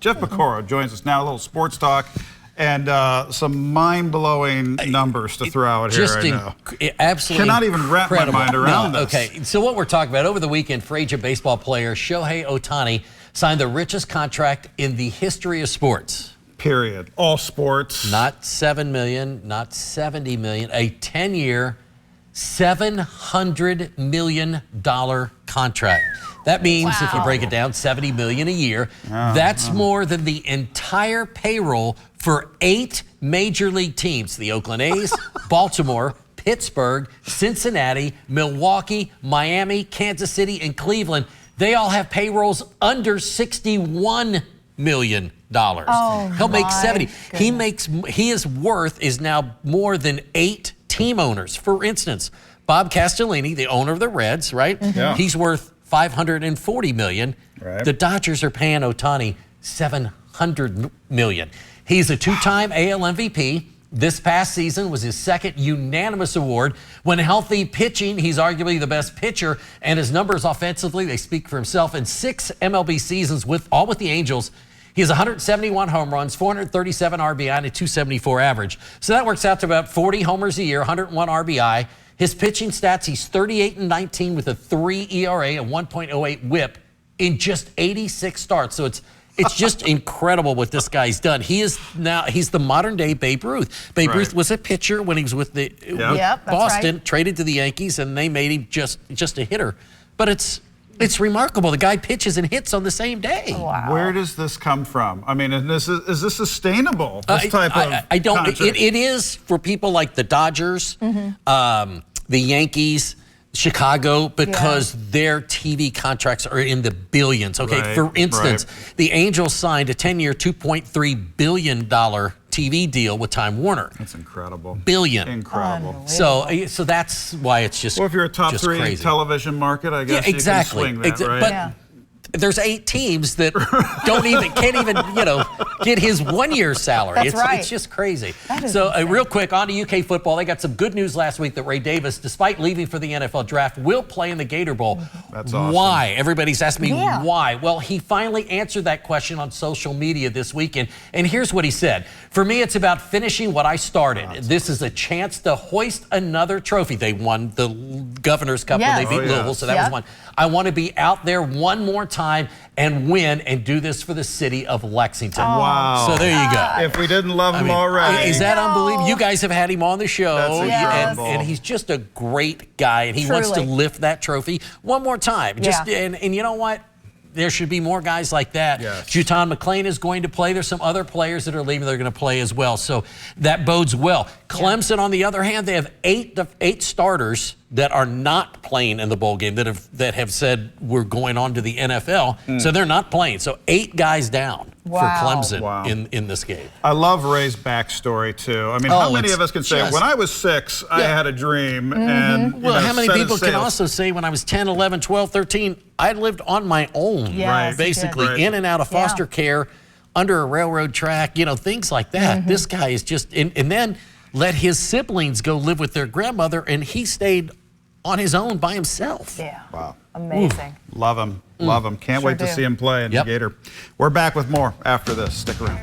Jeff Piecoro joins us now, a little sports talk. And some mind-blowing numbers to throw out here right now. Absolutely cannot even wrap my mind around this. Okay, so what we're talking about, over the weekend, free agent baseball player Shohei Ohtani signed the richest contract in the history of sports. Period. All sports. Not $7 million, not $70 million, a 10-year, $700 million contract. That means, if you break it down, $70 million a year. That's more than the entire payroll for 8 major league teams: the Oakland A's, Baltimore, Pittsburgh, Cincinnati, Milwaukee, Miami, Kansas City, and Cleveland. They all have payrolls under $61 million. He'll make 70. His worth is now more than 8 team owners. For instance, Bob Castellini, the owner of the Reds, right? Yeah. He's worth $540 million. Right. The Dodgers are paying Ohtani $700 million. He's a 2-time AL MVP. This past season was his 2nd unanimous award. When healthy pitching, he's arguably the best pitcher, and his numbers offensively, they speak for himself. In 6 MLB seasons, with the Angels, he has 171 home runs, 437 RBI, and a 274 average. So that works out to about 40 homers a year, 101 RBI. His pitching stats, he's 38-19 with a 3 ERA, a 1.08 WHIP in just 86 starts. So it's just incredible what this guy's done. He's the modern day Babe Ruth. Babe Ruth was a pitcher when he was with Boston, traded to the Yankees, and they made him just a hitter. But it's remarkable. The guy pitches and hits on the same day. Wow. Where does this come from? I mean, is this sustainable? This type of I don't. contract? It is for people like the Dodgers, the Yankees, Chicago, because their TV contracts are in the billions. Okay, for instance, the Angels signed a 10-year, $2.3 billion TV deal with Time Warner. That's incredible. Billion. Incredible. So that's why it's just. Well, if you're a top 3 crazy television market, I guess exactly. You can swing that, right? But there's 8 teams that can't even get his 1-year salary. It's just crazy. So real quick, on to UK football. They got some good news last week that Ray Davis, despite leaving for the NFL draft, will play in the Gator Bowl. That's awesome. Why? Everybody's asking me why. Well, he finally answered that question on social media this weekend, and here's what he said. For me, it's about finishing what I started. This is a chance to hoist another trophy. They won the Governor's Cup when they beat Louisville, so that was one. I want to be out there one more time and win and do this for the city of Lexington. Wow. So there you go. If we didn't love him already. Is that unbelievable? You guys have had him on the show. That's and he's just a great guy, and he wants to lift that trophy one more time. And you know what? There should be more guys like that. Juton McClain is going to play. There's some other players that are leaving. They're going to play as well. So that bodes well. Clemson, on the other hand, they have 8 starters that are not playing in the bowl game that have said we're going on to the NFL. So they're not playing. So 8 guys down for Clemson in this game. I love Ray's backstory too. I mean, how many of us can say, when I was 6, I had a dream, and how many people can also say, when I was 10, 11, 12, 13, I lived on my own, basically in and out of foster care, under a railroad track, things like that. This guy is just, and then let his siblings go live with their grandmother, and he stayed on his own by himself. Wow. Amazing. Love him. Love him. Can't wait to see him play in the Gator. We're back with more after this. Stick around.